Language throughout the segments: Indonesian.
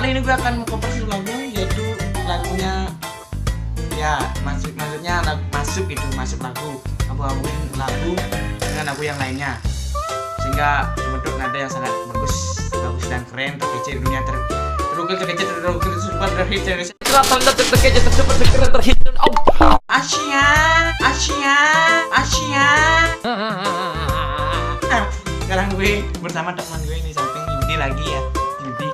kali ini gue akan cover satu lagu, yaitu lagunya ya maksudnya masuk lagu, gabungin lagu dengan lagu yang lainnya sehingga membentuk nada yang sangat bagus dan keren, terkece di dunia terukil super terhit Indonesia. Terkece super terhit Asia. Sekarang gue bersama teman gue ini samping Yudi lagi ya. Yudi,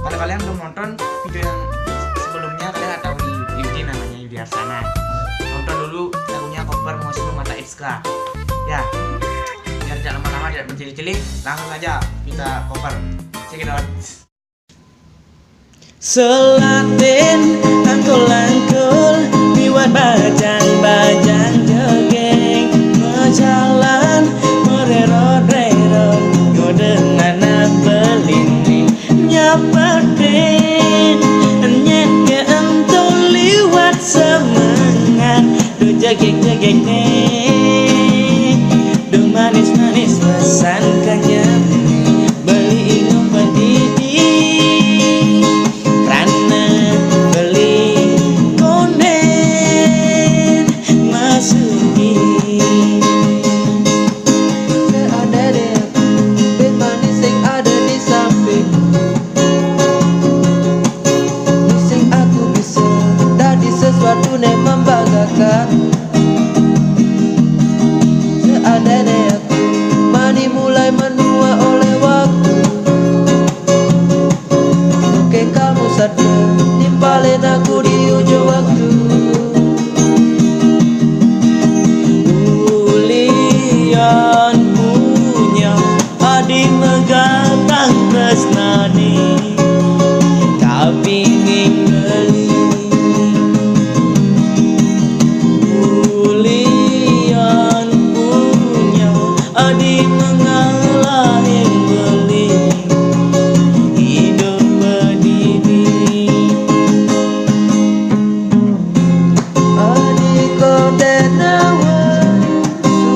kalau kalian belum nonton video yang sebelumnya, kalian nggak tahu Yudi namanya Yudi Arsana. Nonton dulu lagunya cover Musim Mata Iskra ya, biar tidak lama-lama, tidak berjeli-jeli, langsung aja kita cover. Check it out. Selatin angkul-angkul liwat bajang-bajang jogeng berjalan mererot-rerot dengan anak belindi nyapatin nyeke entul liwat semangat do jagek-jagek nih do manis-manis pesan kanya beli ingo pendidi rana beli konden masuki seada deh ben manis yang ada di samping sing aku bisa tadi sesuatu yang membanggakan seada deh aku mani mulai menua oleh waktu oke kamu sadar nimpalin aku di ujung waktu ulian punya adik megatang tresnani tapi ingin beli ulian punya adik mengalah yang beli hidup berdiri adik kodenawa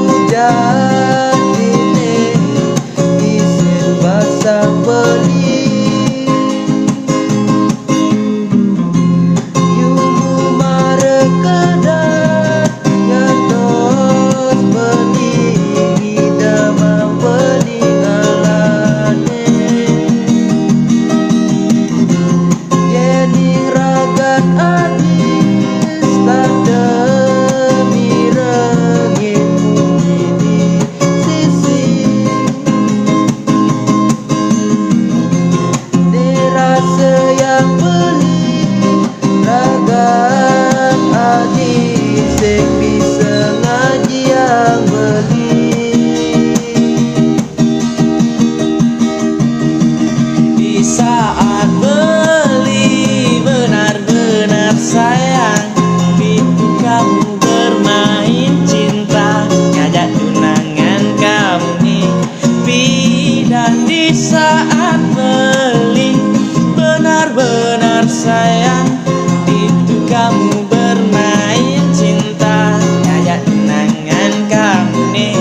sujatine isin basah beli yumu marekedat nyatos beli hidama beli ngalane yeni ragan adis tanda mirengin bunyi di sisi dirasa yang beli ragan adis yang bisa ngaji yang beli di saat beli benar-benar sayang itu kamu bermain cinta ngajak tunangan kamu nih pindah di saat beli benar-benar sayang itu kamu bermain cinta ngajak tunangan kamu nih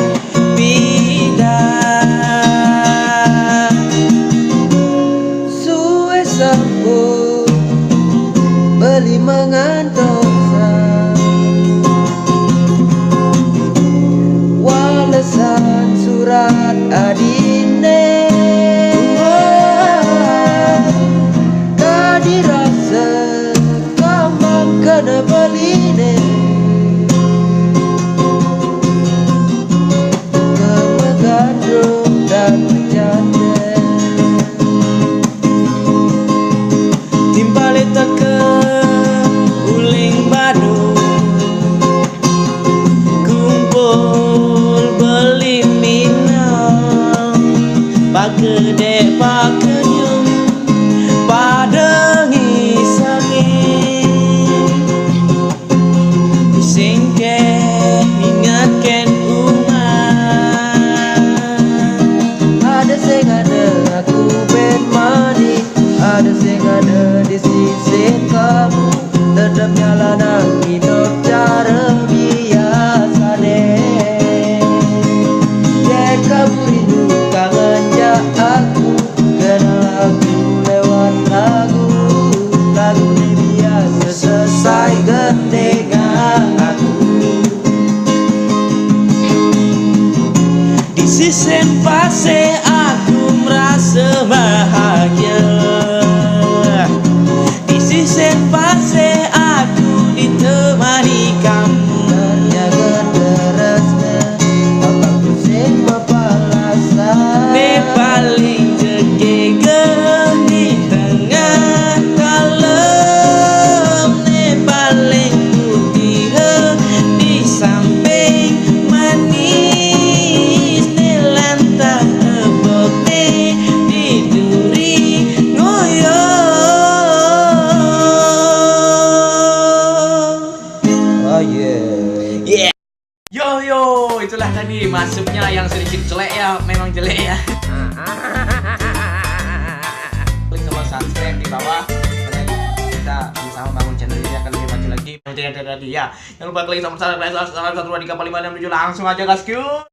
pindah suwe sambut beli mengantosa walesan surat adine tadi rasa kamang kena beline kemegandung dan bercanda timpali teke uling badu kumpul beli minum pagede pakenyum padengi sangin singke ingatkan umat ada sing ada aku ben mani ada sing ada di sisi kamu tetap nyalanan hidup cara biasa deh ya kamu rindu kangen ya aku kenapa masuknya yang sedikit jelek ya, memang jelek ya. Klik tombol subscribe di bawah karena kita bersama bangun channel ini akan lebih maju lagi. Tidak ya. Jangan lupa klik tombol subscribe 1 2 3 4 5 6 7 langsung aja guys.